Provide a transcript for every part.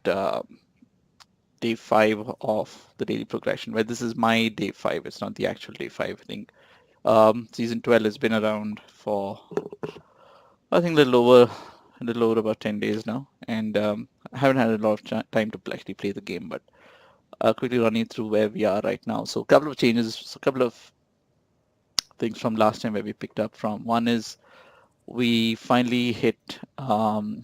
day 5 of the daily progression, where this is my day 5. It's not the actual day 5. I think season 12 has been around for, I think, a little over about 10 days now, and I haven't had a lot of time to actually play the game, but I'll quickly run you through where we are right now. So a couple of changes, so a couple of things from last time where we picked up from. One is we finally hit, we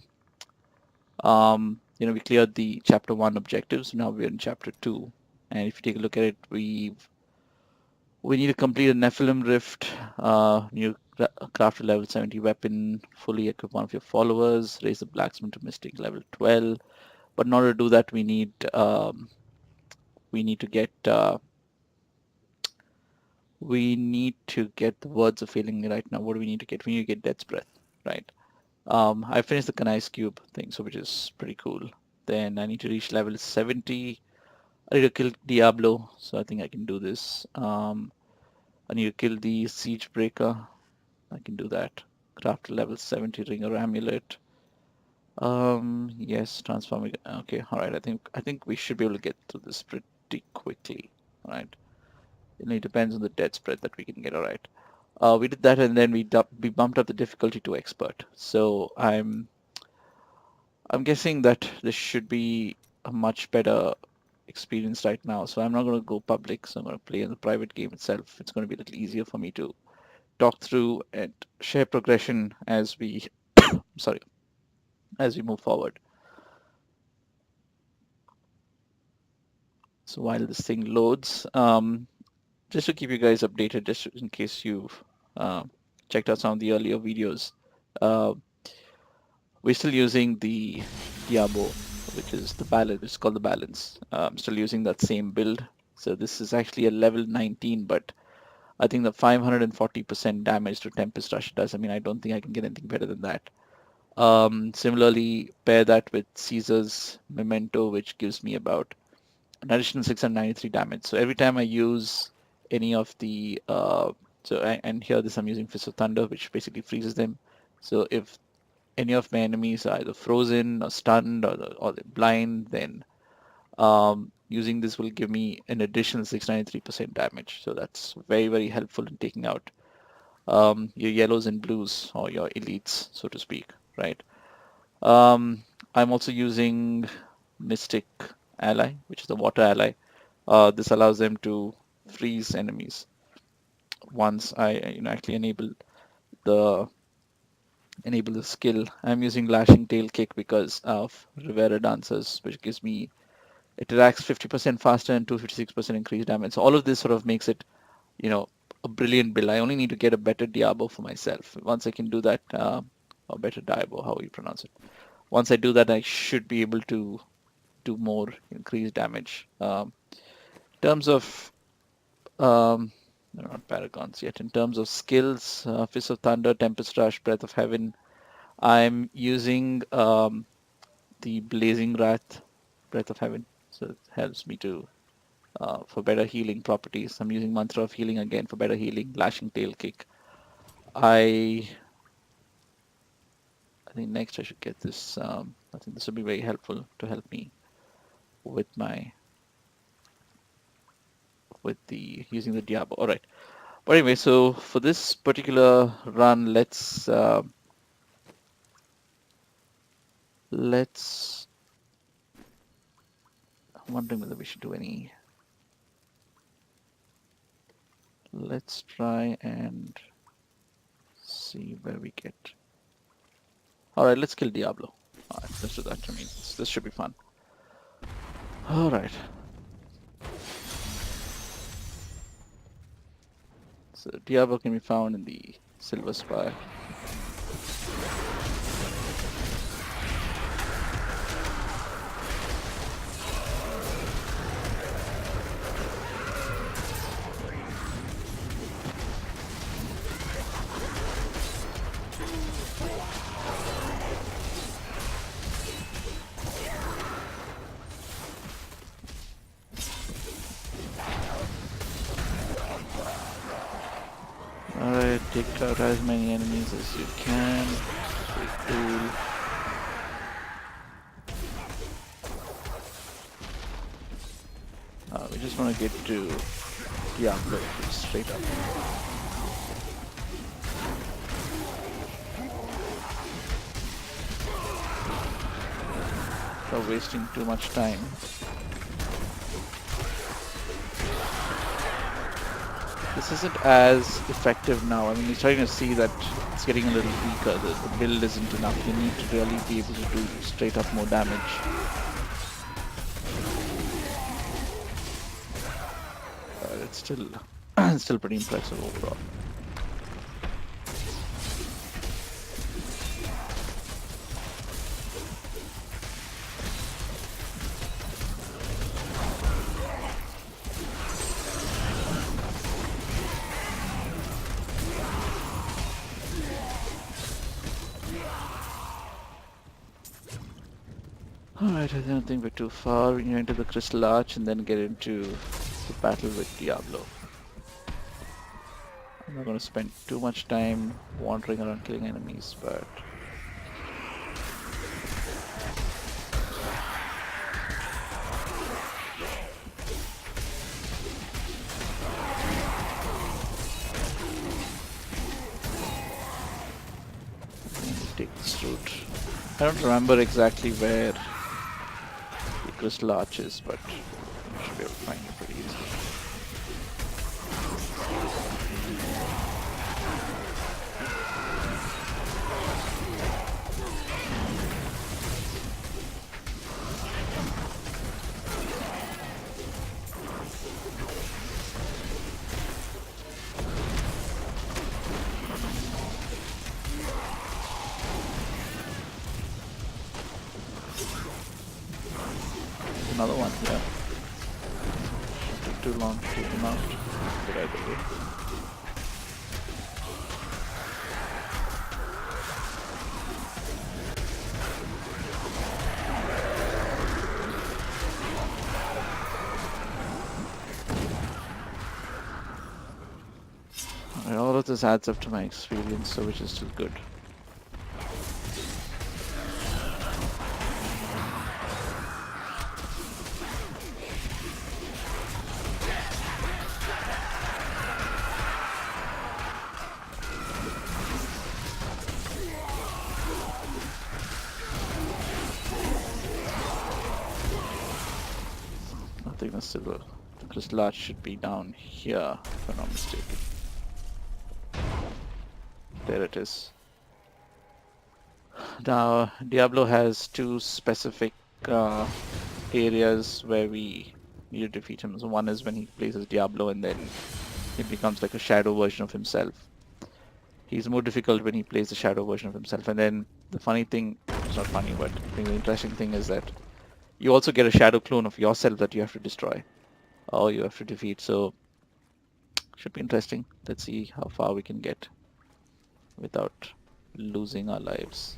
cleared the chapter 1 objectives. Now we're in chapter 2. And if you take a look at it, we need to complete a Nephilim Rift, new craft a level 70 weapon, fully equip one of your followers, raise the blacksmith to mystic level 12. But in order to do that, we need to get the words of healing right now. What do we need to get? We need to get Death's Breath, right? I finished the Kanai's Cube thing, so which is pretty cool. Then I need to reach level 70. I need to kill Diablo, so I think I can do this. I need to kill the Siege Breaker. I can do that. Craft a level 70 ring or amulet. Yes, transforming. Okay, all right. I think we should be able to get through this pretty quickly. All right. It only depends on the dead spread that we can get. All right. We did that, and then we bumped up the difficulty to expert. So I'm guessing that this should be a much better experience right now. So I'm not going to go public. So I'm going to play in the private game itself. It's going to be a little easier for me to talk through and share progression as we, sorry, as we move forward. So while this thing loads, just to keep you guys updated, just in case you've uh, checked out some of the earlier videos, uh, we're still using the Diablo, which is the balance. It's called the balance. Still using that same build. So this is actually a level 19, but I think the 540% damage to Tempest Rush does. I mean, I don't think I can get anything better than that. Similarly, pair that with Caesar's Memento, which gives me about an additional 693 damage. So every time I use any of the and here this I'm using Fist of Thunder, which basically freezes them. So if any of my enemies are either frozen or stunned or they're blind, then using this will give me an additional 693% damage. So that's very, very helpful in taking out your yellows and blues or your elites, so to speak, right? I'm also using Mystic Ally, which is the water ally. This allows them to freeze enemies once I actually the enable the skill. I'm using Lashing Tail Kick because of Rivera Dancers, which gives me it reacts 50% faster and 256% increased damage. So all of this sort of makes it, a brilliant build. I only need to get a better Diabo for myself. Once I can do that, or better Diabo, how you pronounce it. Once I do that, I should be able to do more increased damage. In terms of they're not paragons yet. In terms of skills, Fist of Thunder, Tempest Rush, Breath of Heaven, I'm using the Blazing Wrath, Breath of Heaven, so it helps me to for better healing properties. I'm using Mantra of Healing again for better healing. Lashing Tail Kick. I I think next I should get this. I think this will be very helpful to help me with my with the using the Diablo. All right. But anyway, so for this particular run, let's. I'm wondering whether we should do any. Let's try and see where we get. All right, let's kill Diablo. All right, let's do that. I mean, this should be fun. All right. So Diablo can be found in the Silver Spire. Alright, take out as many enemies as you can. Pretty cool. We just want to get to Diablo straight up. Without wasting too much time. This isn't as effective now. I mean, you're starting to see that it's getting a little weaker. The build isn't enough. You need to really be able to do straight up more damage. But it's still, still pretty impressive overall. Alright, I don't think we're too far. We can enter the Crystal Arch and then get into the battle with Diablo. I'm not going to spend too much time wandering around killing enemies, but... take this route. I don't remember exactly where the Crystal Arch is, but I should be able to find it pretty easily. Another one, yeah. Took too long to take him out. But either way. Alright, all of this adds up to my experience, so which is still good. I think that's still the Crystal Arch should be down here, if I'm not mistaken. There it is. Now, Diablo has two specific areas where we need to defeat him. So one is when he plays as Diablo and then he becomes like a shadow version of himself. He's more difficult when he plays the shadow version of himself. And then the funny thing, it's not funny, but I think the interesting thing is that you also get a shadow clone of yourself that you have to destroy or you have to defeat. So should be interesting. Let's see how far we can get without losing our lives.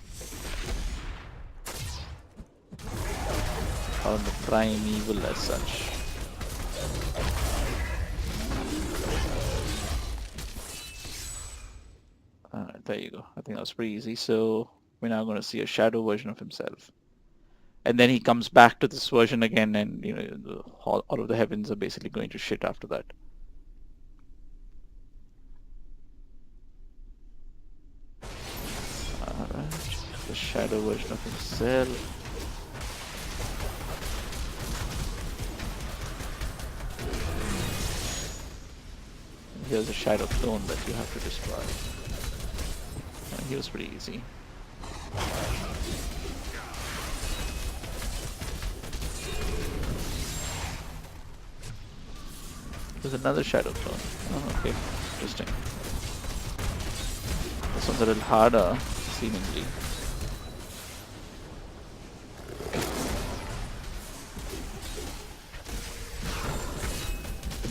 Or the primeval as such. Alright, there you go. I think that was pretty easy. So we're now going to see a shadow version of himself. And then he comes back to this version again and, you know, all of the heavens are basically going to shit after that. Alright, the shadow version of himself. Here's a shadow clone that you have to destroy. And he was pretty easy. There's another shadow clone. Oh, okay. Interesting. This one's a little harder, seemingly.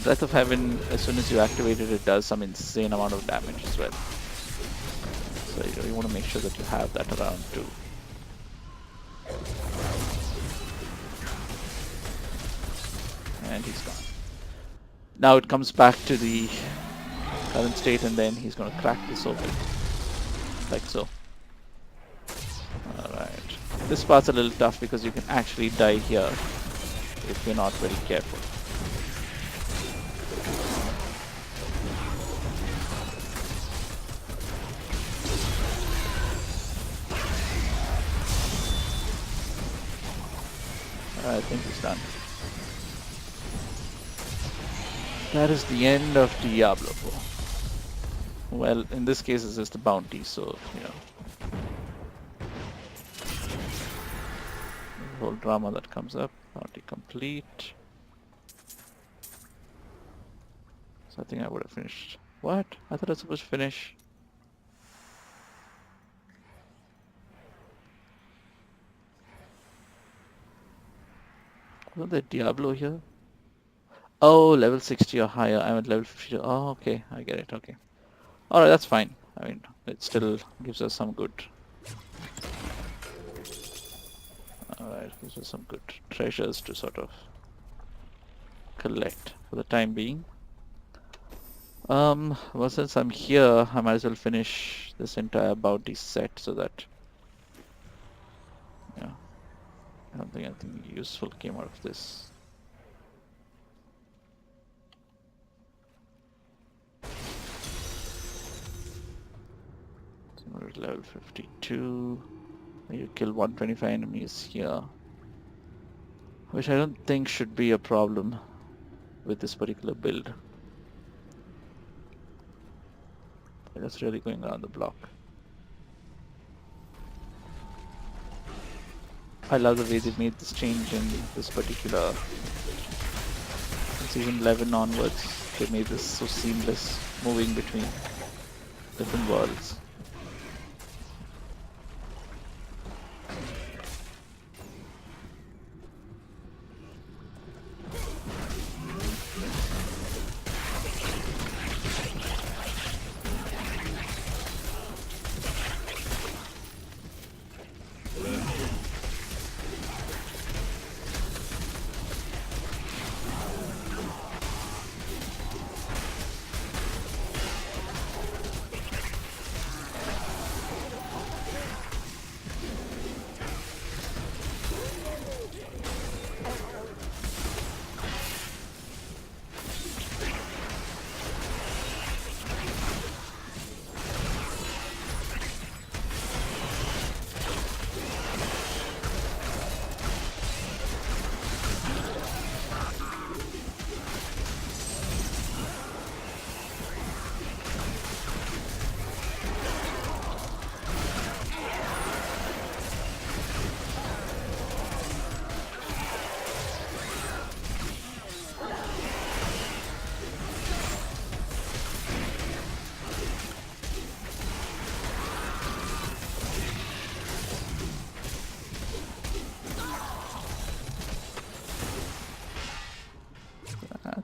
Breath of Heaven, as soon as you activate it, it does some insane amount of damage as well. So you want to make sure that you have that around too. And he's gone. Now it comes back to the current state and then he's going to crack this open. Like so. Alright. This part's a little tough because you can actually die here if you're not very careful. I think he's done. That is the end of Diablo. Well, in this case, it's just the bounty, so, you know. The whole drama that comes up. Bounty complete. So I think I would have finished. What? I thought I was supposed to finish. Wasn't there Diablo here? Oh, level 60 or higher. I'm at level 50. Oh, okay. I get it. Okay. Alright, that's fine. I mean, it still gives us some good... Alright, gives us some good treasures to sort of collect for the time being. Well, since I'm here, I might as well finish this entire bounty set so that, yeah, I don't think anything useful came out of this. So we're at level 52. You kill 125 enemies here, which I don't think should be a problem with this particular build. That's really going around the block. I love the way they made this change in this particular season 11 onwards. They made this so seamless, moving between different worlds.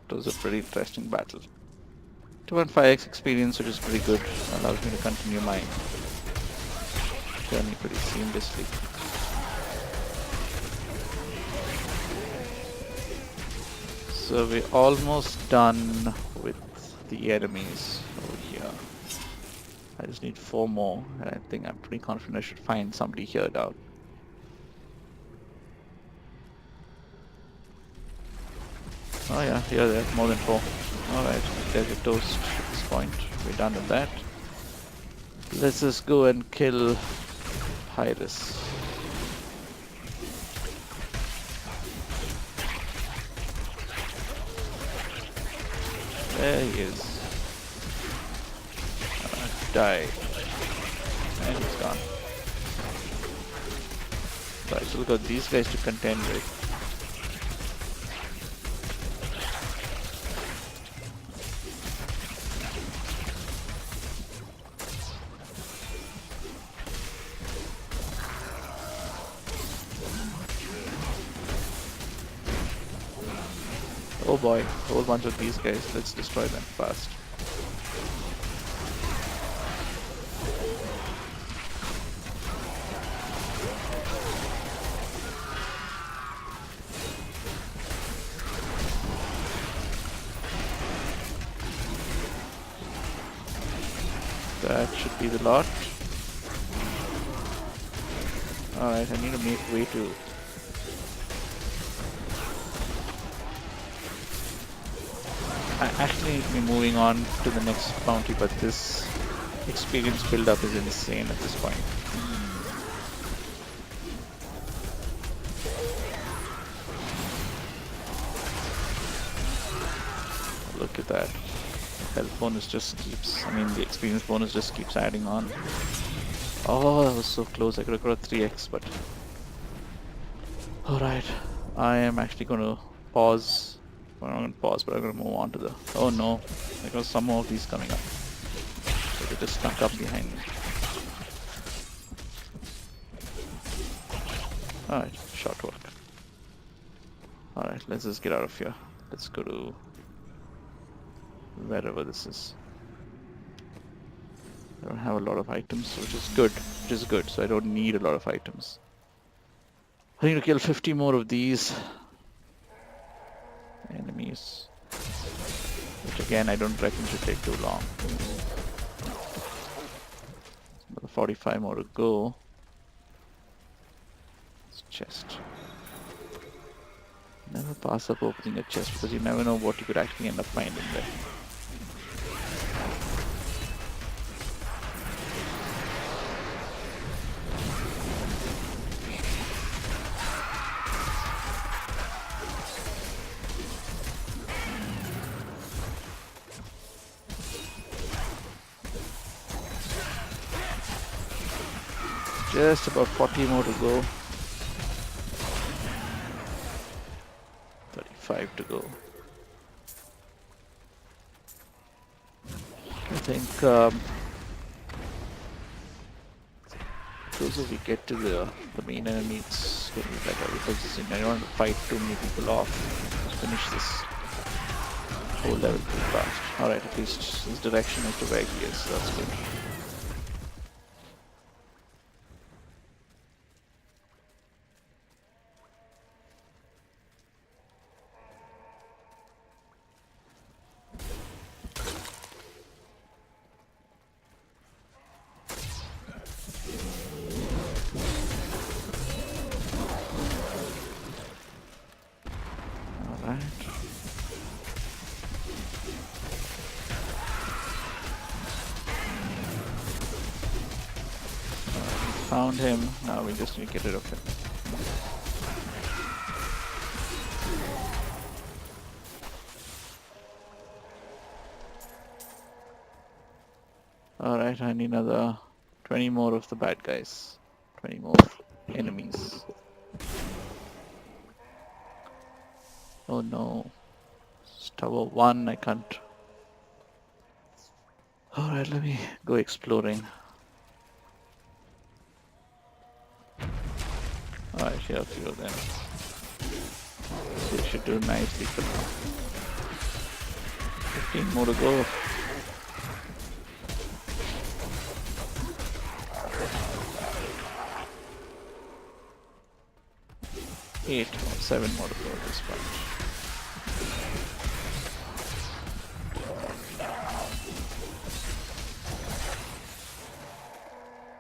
It was a pretty interesting battle. 2.5x experience, which is pretty good. Allows me to continue my journey pretty seamlessly. So we're almost done with the enemies over here. I just need 4 more, and I think I'm pretty confident I should find somebody here down. Oh yeah, here there are more than 4. Alright, there's a toast at this point. We're done with that. Let's just go and kill Pyrus. There he is. Die. And he's gone. Right, so we've got these guys to contend with. Oh boy, a whole bunch of these guys. Let's destroy them fast. That should be the lot. Alright, I need to make way to... I actually need to be moving on to the next bounty, but this experience build-up is insane at this point. look at that. Health bonus just keeps, the experience bonus just keeps adding on. Oh, that was so close. I could have got a 3x, but... Alright, I am actually going to pause. Well, I'm not going to pause, but I'm going to move on to the... Oh no, there got some more of these coming up. So they just snuck up behind me. Alright, short work. Alright, let's just get out of here. Let's go to wherever this is. I don't have a lot of items, which is good, so I don't need a lot of items. I need to kill 50 more of these enemies, which again I don't reckon should take too long. Another 45 more to go. It's chest. Never pass up opening a chest because you never know what you could actually end up finding there. Just about 40 more to go. 35 to go. I think closer we get to the main enemy, it's going to be better because I don't want to fight too many people off. Just finish this whole level pretty fast. Alright, at least this direction as to where he is, so that's good. Found him, now we just need to get rid of him. Alright, I need another 20 more of the bad guys. 20 more enemies. Oh no. It's tower 1, I can't. Alright, let me go exploring. Alright, here are a few of them. They should do nicely for now. 15 more to go. Eight more, 7 more to go at this point.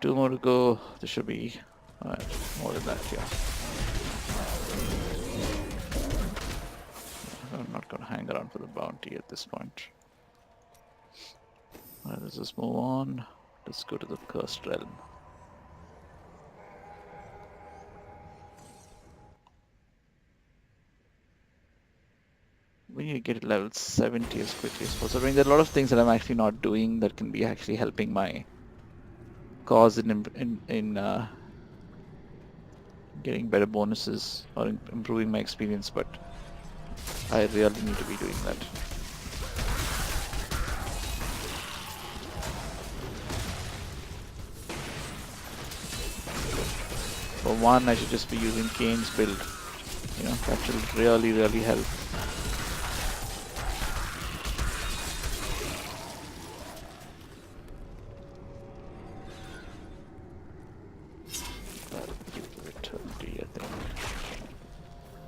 Two more to go. There should be more than that here. I'm not going to hang around for the bounty at this point. Alright, let's just move on. Let's go to the cursed realm. We need to get it level 70 as quickly as possible. There are a lot of things that I'm actually not doing that can be actually helping my cause in getting better bonuses or improving my experience, but I really need to be doing that. For one, I should just be using Kane's build. That should really help.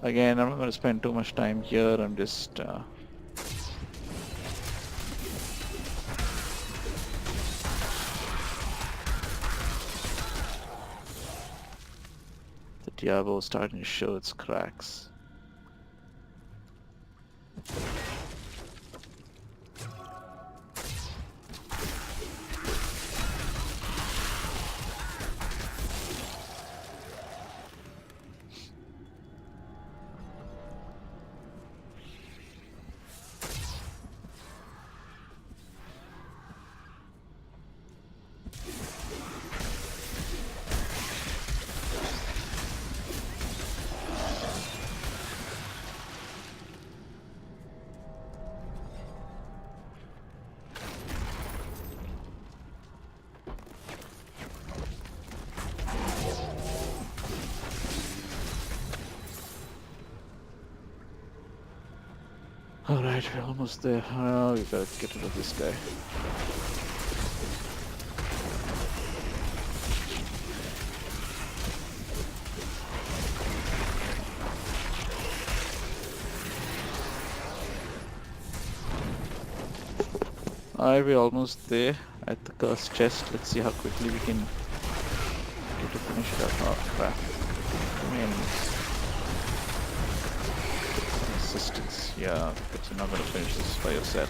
Again, I'm not going to spend too much time here. I'm just the Diablo is starting to show its cracks. Alright, we're almost there. Oh, we gotta get rid of this guy. Alright, we're almost there at the cursed chest. Let's see how quickly we can get to finish it up. Oh crap. Too many enemies. Assistance. Yeah, but you're not gonna finish this by yourself.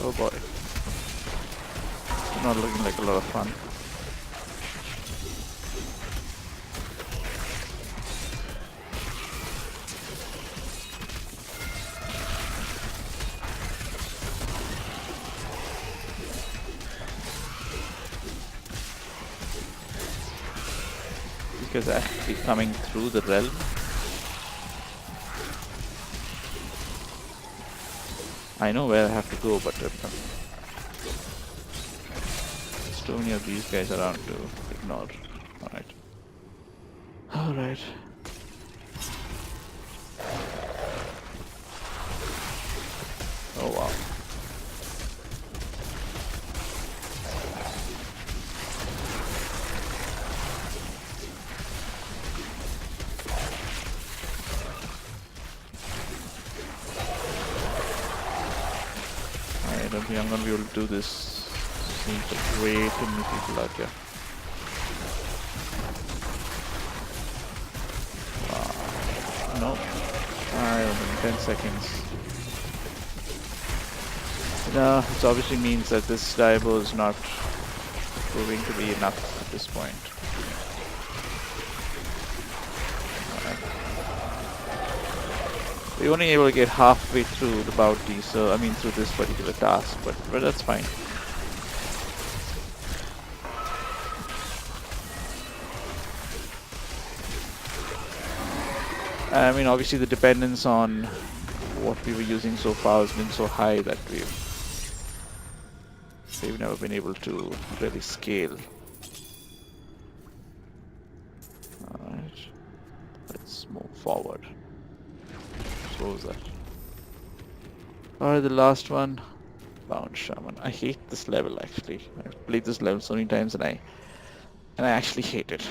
Oh boy. It's not looking like a lot of fun. Because actually coming through the realm. I know where I have to go, but there's too many of these guys around to ignore. Alright. Alright. Oh wow. I don't think I'm gonna be able to do this. Seems like way too many people out here. No. I don't know, 10 seconds. No, this obviously means that this Diablo is not proving to be enough at this point. We're only able to get halfway through the bounty, so I mean through this particular task, but that's fine. I mean, obviously the dependence on what we were using so far has been so high that we've never been able to really scale. Alright, let's move forward. So what was that? Alright, the last one. Bound Shaman. I hate this level actually. I've played this level so many times and I actually hate it.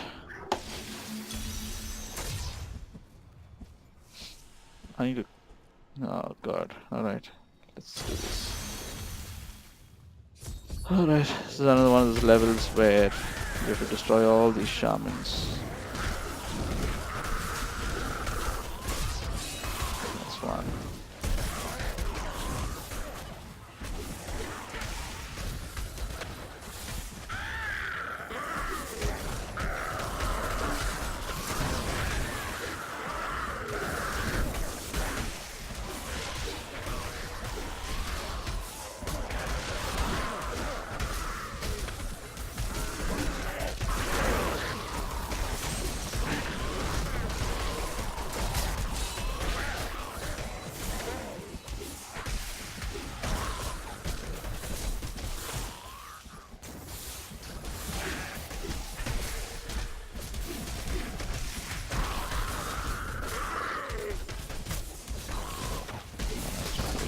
I need to... Oh god. Alright. Let's do this. Alright. This is another one of those levels where you have to destroy all these shamans. That's one.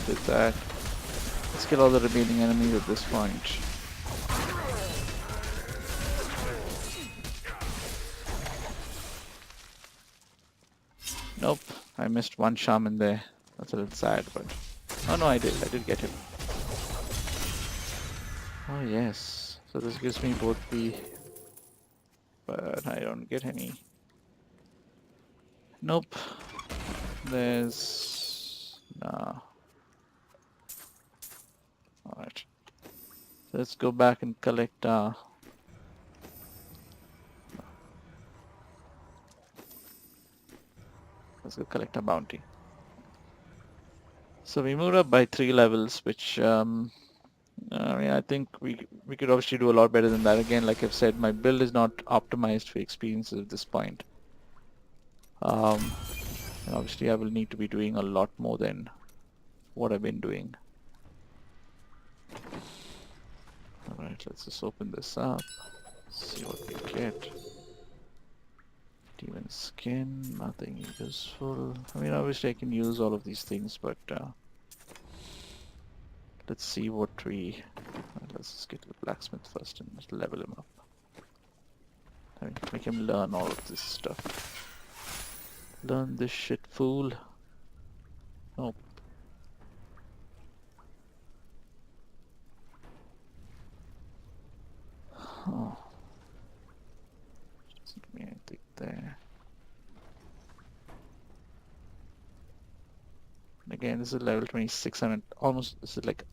Did that. Let's kill all the remaining enemies at this point. Nope, I missed one shaman there. That's a little sad, but... Oh no, I did get him. Oh yes, so this gives me both the... But I don't get any. Nope. There's... No. Alright. So let's go back and collect let's go collect our bounty. So we moved up by 3 levels, which I mean, I think we could obviously do a lot better than that. Again, like I've said, my build is not optimized for experiences at this point. Um, and obviously I will need to be doing a lot more than what I've been doing. Alright, let's just open this up, see what we get. Demon skin, nothing useful. I mean, obviously I can use all of these things, but let's see what we... let's just get to the blacksmith first and just level him up. I mean, make him learn all of this stuff. Learn this shit, fool. Nope. Oh. Doesn't give me anything there. And again, this is level 26 and almost, this is like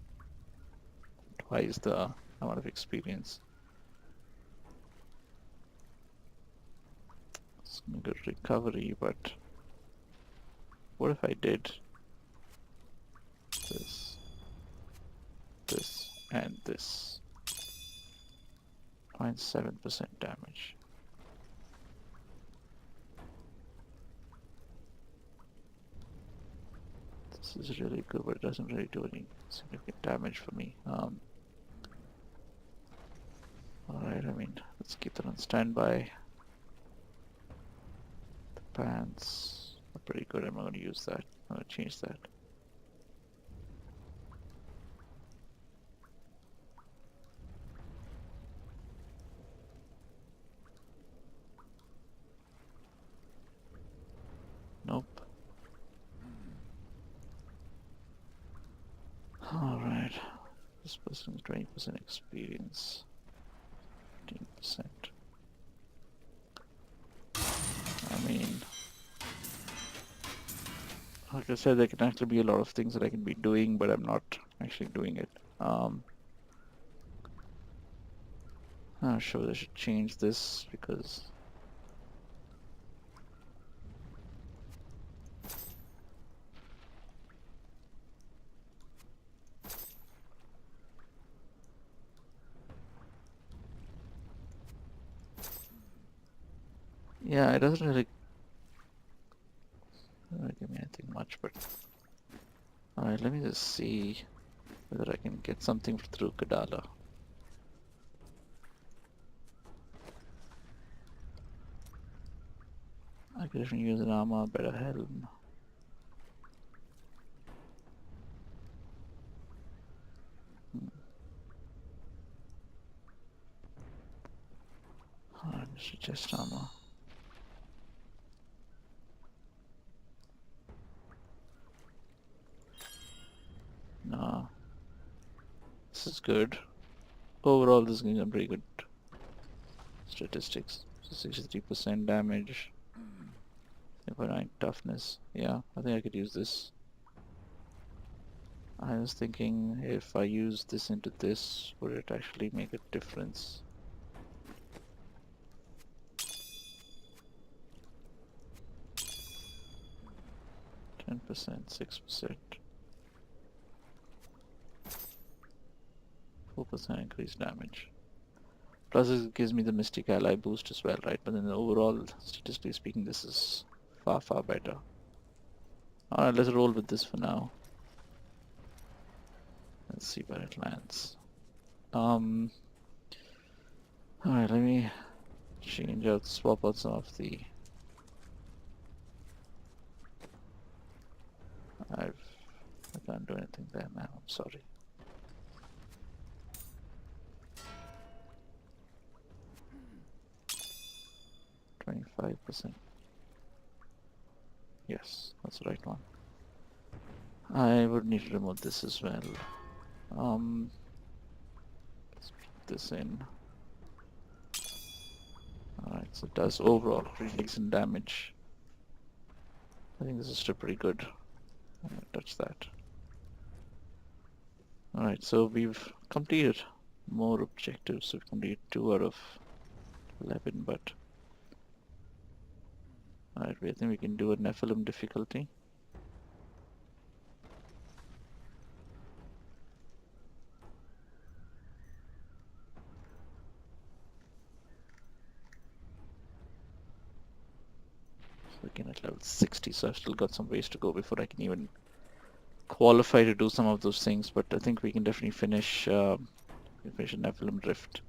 twice the amount of experience. It's gonna go to recovery, but what if I did this, this, and this? 0.7% damage. This is really good, but it doesn't really do any significant damage for me. Alright, I mean, let's keep that on standby. The pants are pretty good. I'm not going to use that. I'm going to change that. Nope. Alright. This person's 20% experience. 15%. I mean, like I said, there can actually be a lot of things that I can be doing, but I'm not actually doing it. I'm sure I should change this because yeah, it doesn't really give me anything much, but alright, let me just see whether I can get something through Kadala. I could even use an armor, better helm. Alright, just a chest armor. No, this is good. Overall, this is giving some pretty good statistics. So 63% damage, 0.9 toughness. Yeah, I think I could use this. I was thinking if I use this into this, would it actually make a difference? %, 6%, 4% increased damage. Plus it gives me the Mystic Ally boost as well, right? But then overall, statistically speaking, this is far, far better. Alright, let's roll with this for now. Let's see where it lands. Alright, let me swap out some of the... I can't do anything there, man, I'm sorry. %. Yes, that's the right one. I would need to remove this as well. Let's put this in. Alright, so it does overall pretty decent damage. I think this is still pretty good. I'm gonna touch that. Alright, so we've completed more objectives. We've completed 2 out of 11, but alright, I think we can do a Nephilim difficulty. again at level 60, so I've still got some ways to go before I can even qualify to do some of those things, but I think we can definitely finish finish a Nephilim Rift.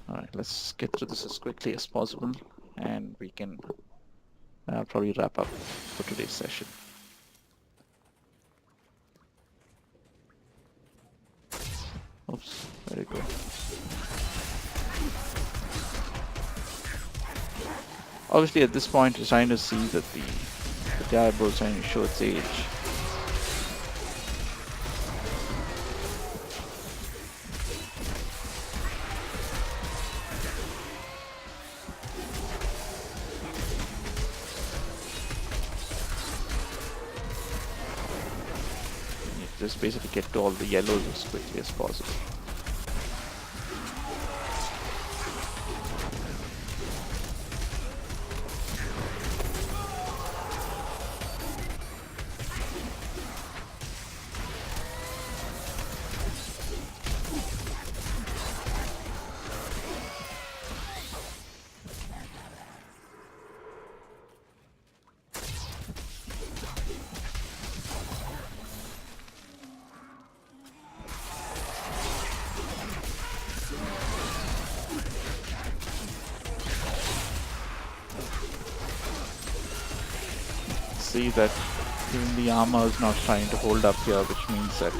Alright, let's get through this as quickly as possible, and we can probably wrap up for today's session. Oops, there you go. Obviously at this point you're trying to see that the Diablo is trying to show its age. Just basically get to all the yellows as quickly as possible. See that even the armor is not trying to hold up here, which means that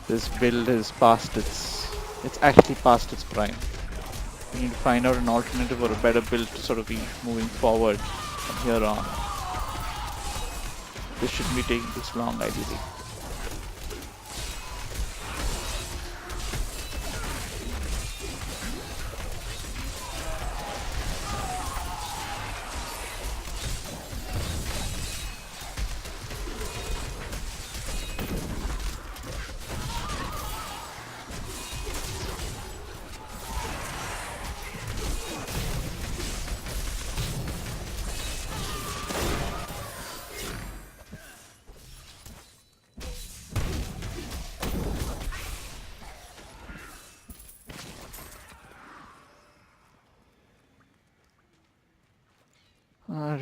this build is past it's actually past its prime. We need to find out an alternative or a better build to sort of be moving forward from here on. This shouldn't be taking this long, ideally.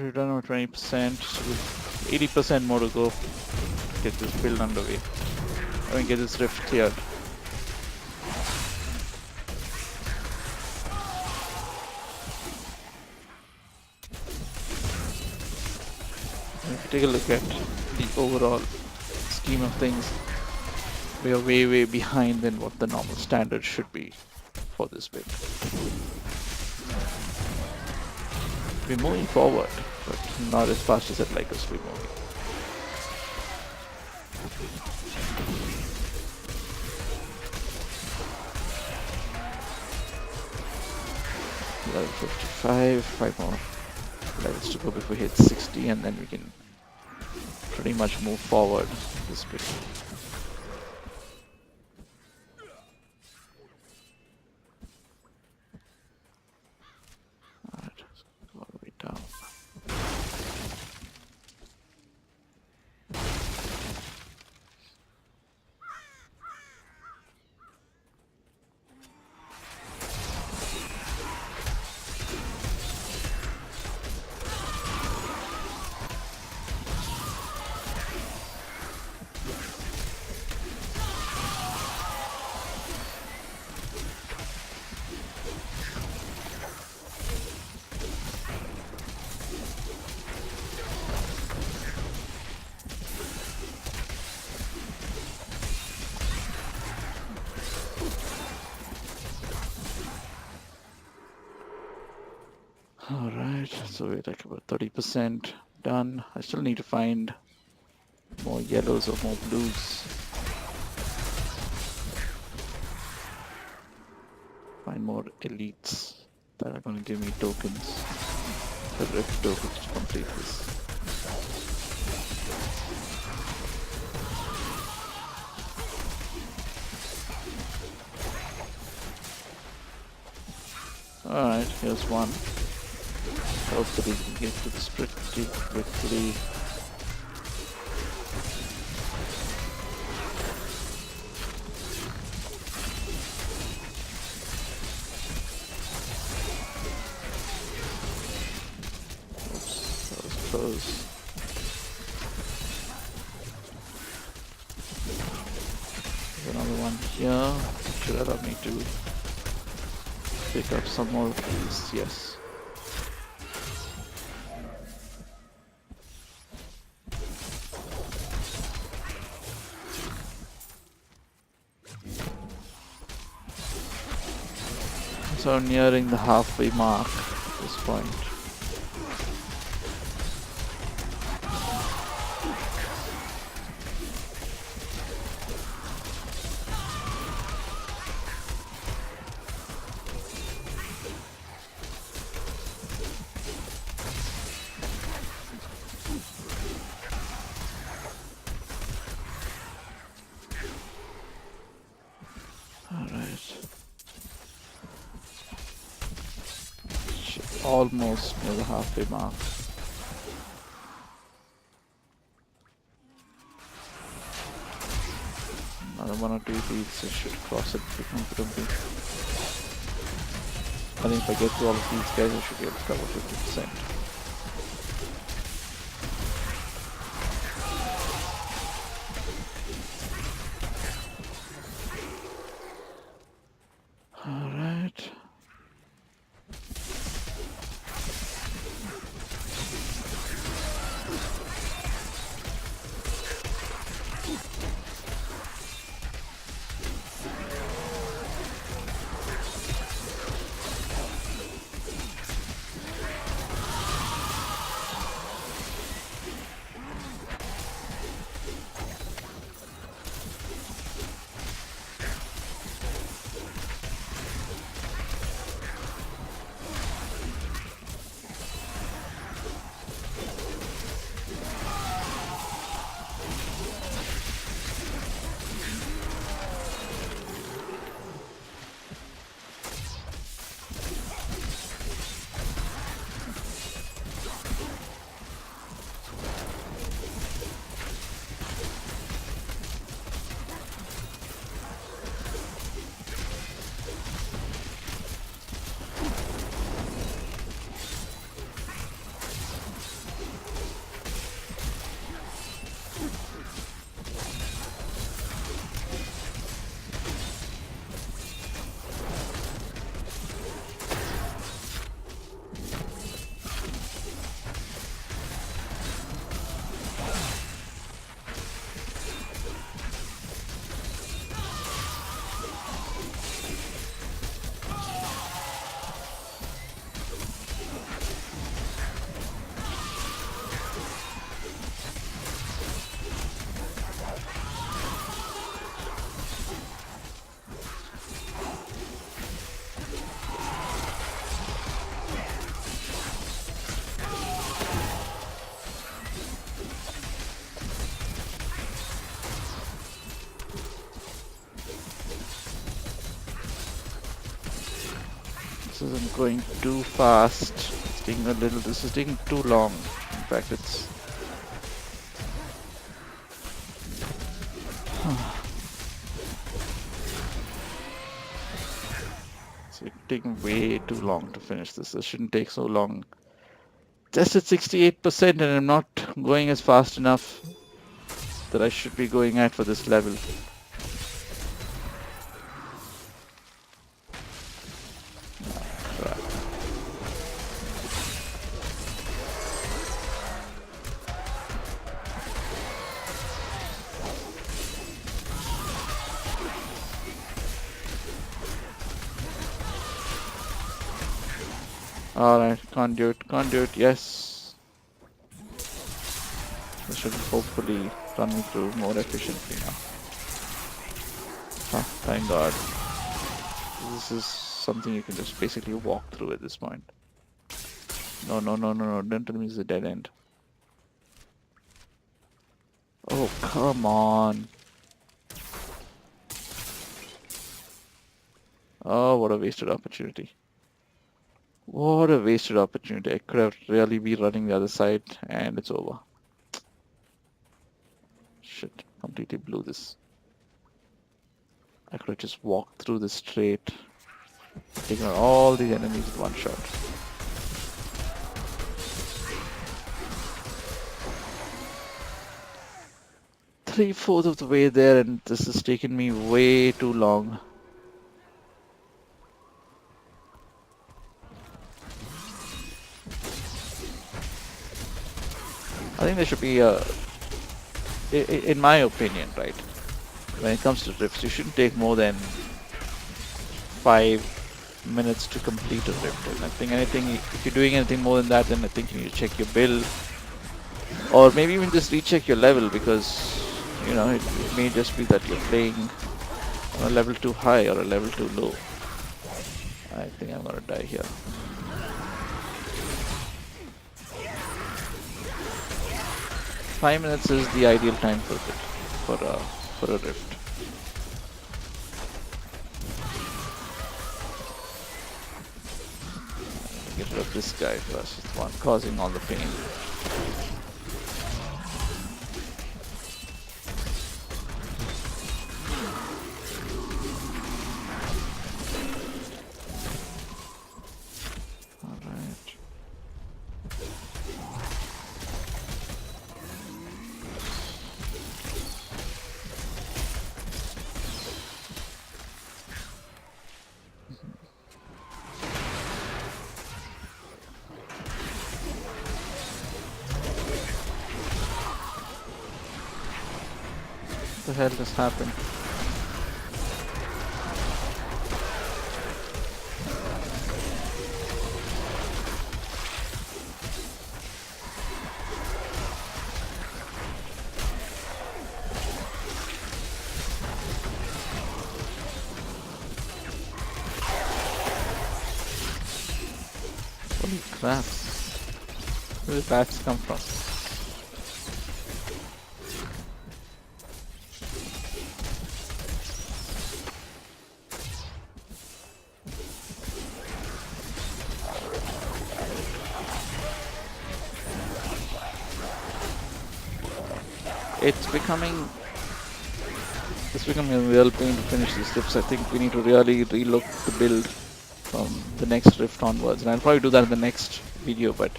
We've done over 20%, so with 80% more to go to get this build underway. I mean, get this rift cleared. And if you take a look at the overall scheme of things, we are way behind than what the normal standard should be for this build. We're moving forward, but not as fast as I'd like us to be moving. Level 55, 5 more levels to go before we hit 60, and then we can pretty much move forward this bit. Alright, so we're like about 30% done. I still need to find more yellows or more blues. Find more elites that are going to give me tokens, the rift tokens to complete this. Alright, here's one. Hopefully we can get to this pretty quickly. close. There's another one here. Should allow me to pick up some more of these. Yes. So I'm nearing the halfway mark at this point. Almost near the halfway mark. Another one or two beats, I should cross it pretty comfortably. I think if I get through all of these guys, I should be able to cover 50%. Alright. This isn't going too fast. It's taking a little, this is taking too long. In fact, it's... it's taking way too long to finish this. This shouldn't take so long. Just at 68% and I'm not going as fast enough that I should be going at for this level. Alright, can't do it, yes. This should hopefully run me through more efficiently now. Ah, thank God. This is something you can just basically walk through at this point. No, don't tell me it's a dead end. Oh, come on. Oh, what a wasted opportunity. What a wasted opportunity. I could have really been running the other side and it's over. Shit, completely blew this. I could have just walked through this straight, taken out all these enemies in one shot. 3/4 of the way there, and this has taken me way too long. I think there should be a, in my opinion, right? When it comes to rifts, you shouldn't take more than 5 minutes to complete a rift. And I think anything, if you're doing anything more than that, then I think you need to check your build, or maybe even just recheck your level, because you know it may just be that you're playing on a level too high or a level too low. I think I'm gonna die here. Five minutes is the ideal time for it, for a rift. Get rid of this guy first. It's the one causing all the pain. Alright. What the hell just happened? Holy crap. Where did bats come from? It's becoming a real pain to finish these rifts. I think we need to really relook the build from the next rift onwards, and I'll probably do that in the next video, but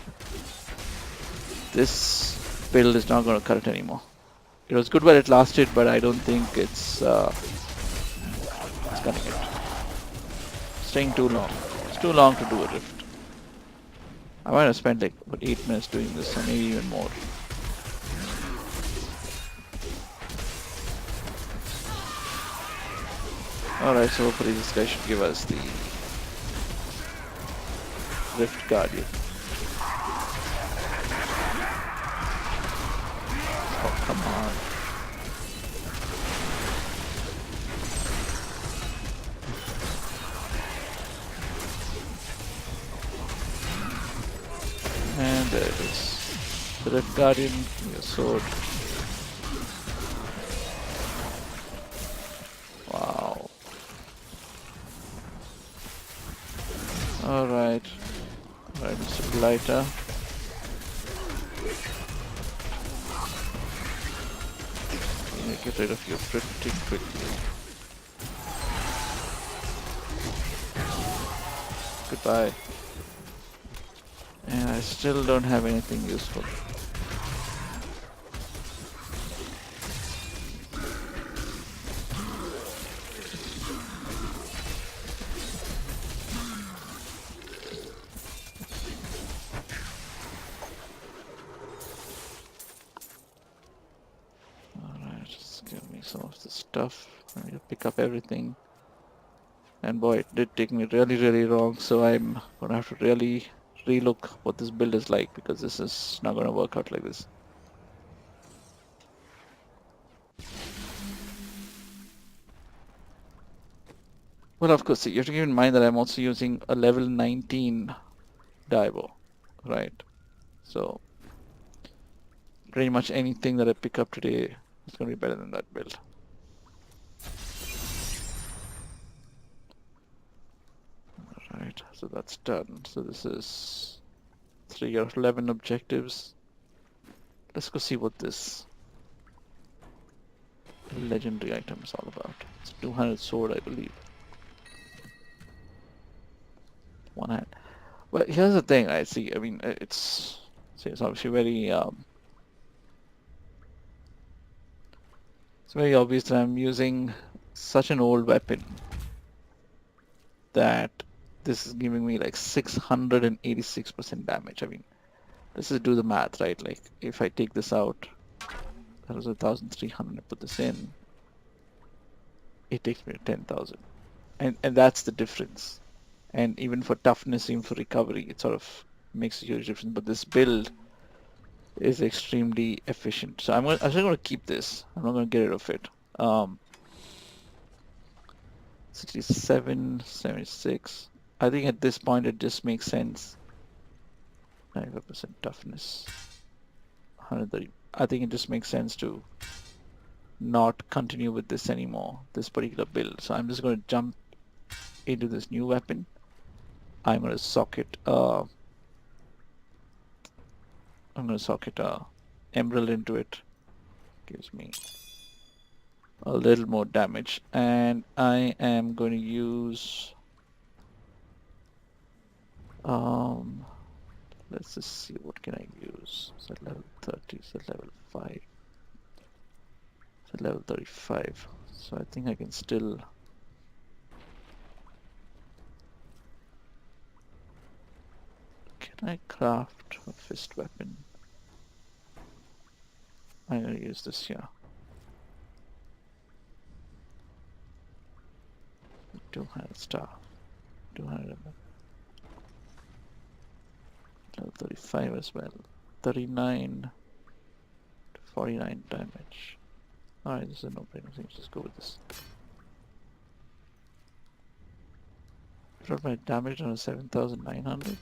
this build is not going to cut it anymore. It was good while it lasted, but I don't think it's cutting it. Staying too long. It's too long to do a rift. I might have spent like about 8 minutes doing this, or maybe even more. Alright, so hopefully this guy should give us the Rift Guardian. Oh, come on. And there it is. The Rift Guardian, your sword. Wow. Alright. Alright, Mr. Blighter. Get rid of you pretty quickly. Goodbye. And I still don't have anything useful. Alright, just give me some of the stuff. I need to pick up everything. And boy, it did take me really long, so I'm gonna have to really relook what this build is like, because this is not gonna work out like this. Well, of course, you have to keep in mind that I'm also using a level 19 Diablo, right? So pretty much anything that I pick up today is gonna be better than that build. Alright, so that's done. So this is 3 out of 11 objectives. Let's go see what this legendary item is all about. It's a 200 sword, I believe. One hand. Well, here's the thing, I see. I mean, it's obviously very very obvious that I'm using such an old weapon that this is giving me like 686% damage. I mean, let's just do the math, right? Like if I take this out, that was 1,300. I put this in, it takes me to 10,000, and that's the difference. And even for toughness, even for recovery, it sort of makes a huge difference. But this build is extremely efficient. So I'm actually going to keep this. I'm not going to get rid of it. 67, 76. I think at this point it just makes sense. 95% toughness. 130. I think it just makes sense to not continue with this anymore, this particular build. So I'm just going to jump into this new weapon. I'm going to socket emerald into it. Gives me a little more damage, and I am going to use let's just see, what can I use? Is that level 30? Is that level 5? Is that level 35? So I think I can still can I craft a fist weapon? I'm gonna use this here. 200 staff. 200 level 35 as well. 39 to 49 damage. Alright, this is a no-brainer thing. Just go with this. Drop my damage down to 7,900.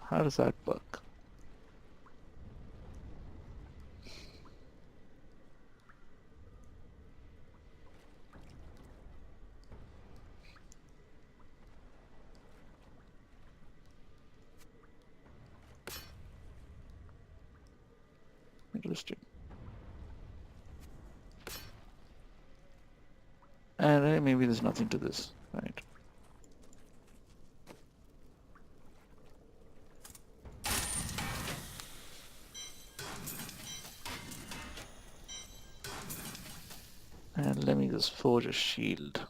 How does that work? Interesting. And maybe there's nothing to this, right? And let me just forge a shield.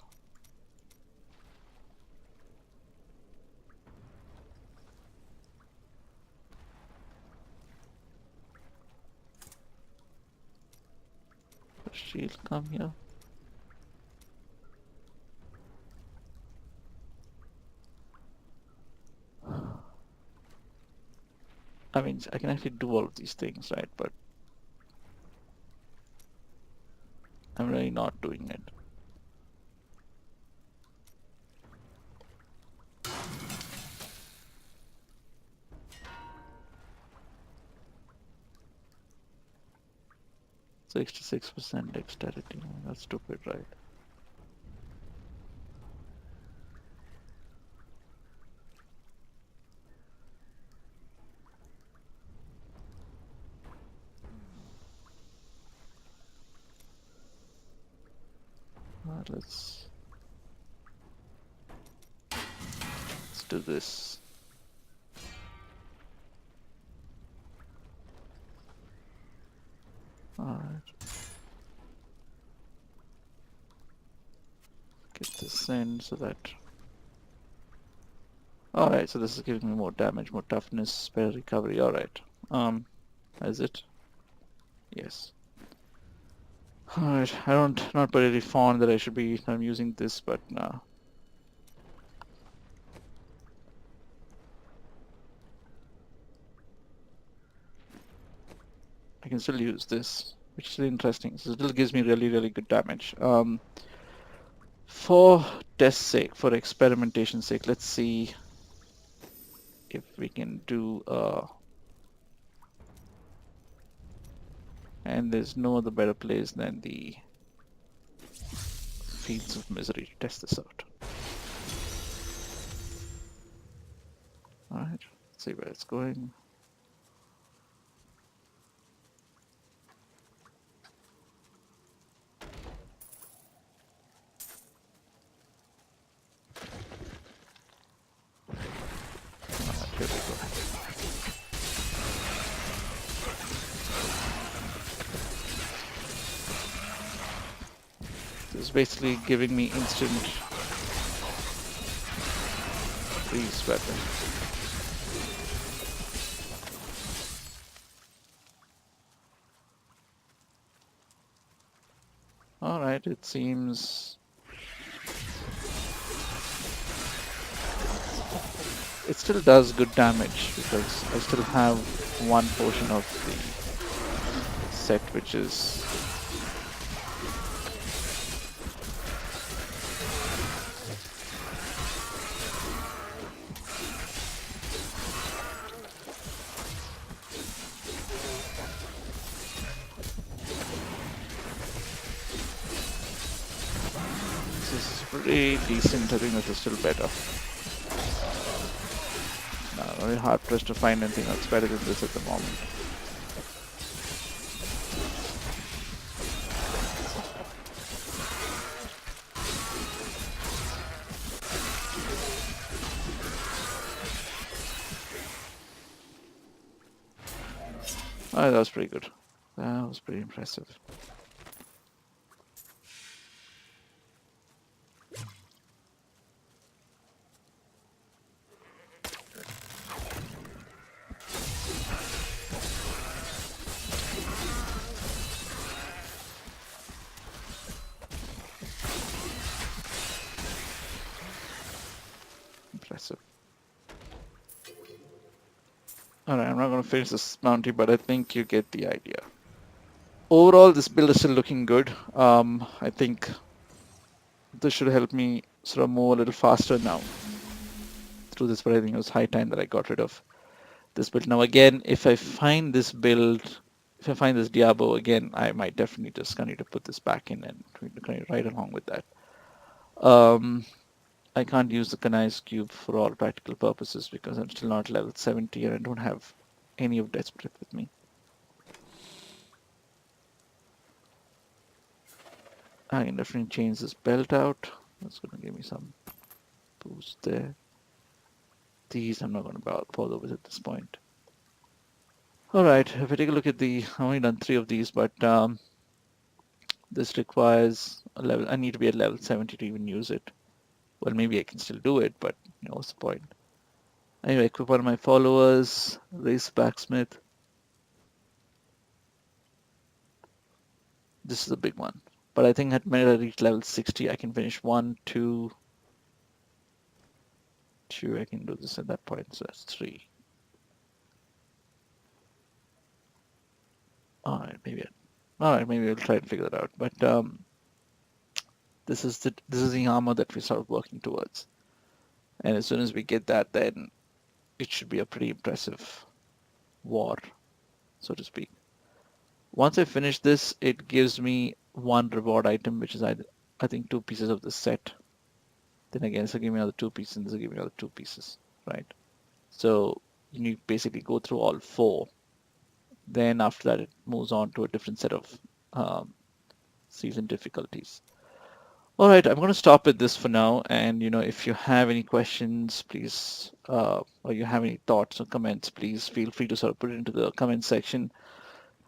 Shield, come here. I mean, I can actually do all of these things, right? But I'm really not doing it. So 66% dexterity. That's stupid, right? Let's do this. Alright. Get this in so that... Alright, so this is giving me more damage, more toughness, better recovery. Alright. Is it? Yes. Alright, not particularly fond that I'm using this, but no. I can still use this, which is interesting. So it still gives me really, really good damage. For test's sake, for experimentation's sake, let's see if we can do and there's no other better place than the Fields of Misery to test this out. Alright, let's see where it's going. Alright, here we go. It's basically giving me instant freeze weapon. Alright, it seems it still does good damage because I still have one portion of the set which is this is pretty decent. I think this is still better. Very hard pressed to find anything that's better than this at the moment. Oh, that was pretty good. That was pretty impressive. Impressive. Alright, I'm not going to finish this bounty, but I think you get the idea. Overall, this build is still looking good. I think this should help me sort of move a little faster now through this, but I think it was high time that I got rid of this build. Now again, if I find this build, if I find this Diablo again, I might definitely just kind of put this back in and kind of ride along with that. I can't use the Kanai's cube for all practical purposes because I'm still not level 70 and I don't have any of Death's Breath with me. I can definitely change this belt out. That's going to give me some boost there. These I'm not going to bother with at this point. Alright, if I take a look at I've only done 3 of these, but this requires a level. I need to be at level 70 to even use it. Well, maybe I can still do it, but what's the point? Anyway, equip one of my followers, race blacksmith. This is a big one. But I think at when I reach level 60, I can finish 1, 2, 2. I can do this at that point, so that's 3. Alright, maybe we'll try and figure that out. But this is the armor that we're sort of working towards. And as soon as we get that, then it should be a pretty impressive war, so to speak. Once I finish this, it gives me one reward item, which is I think 2 pieces of the set. Then again, this will give me another 2 pieces, and this will give me another 2 pieces, right? So you basically go through all 4. Then after that, it moves on to a different set of season difficulties. All right, I'm going to stop at this for now. And if you have any questions, please, or you have any thoughts or comments, please feel free to sort of put it into the comment section.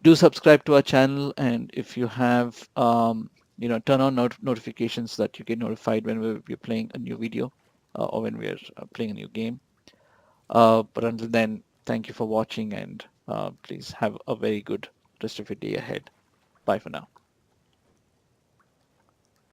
Do subscribe to our channel, and if you have, turn on notifications so that you get notified when we're playing a new video or when we're playing a new game. But until then, thank you for watching, and please have a very good rest of your day ahead. Bye for now.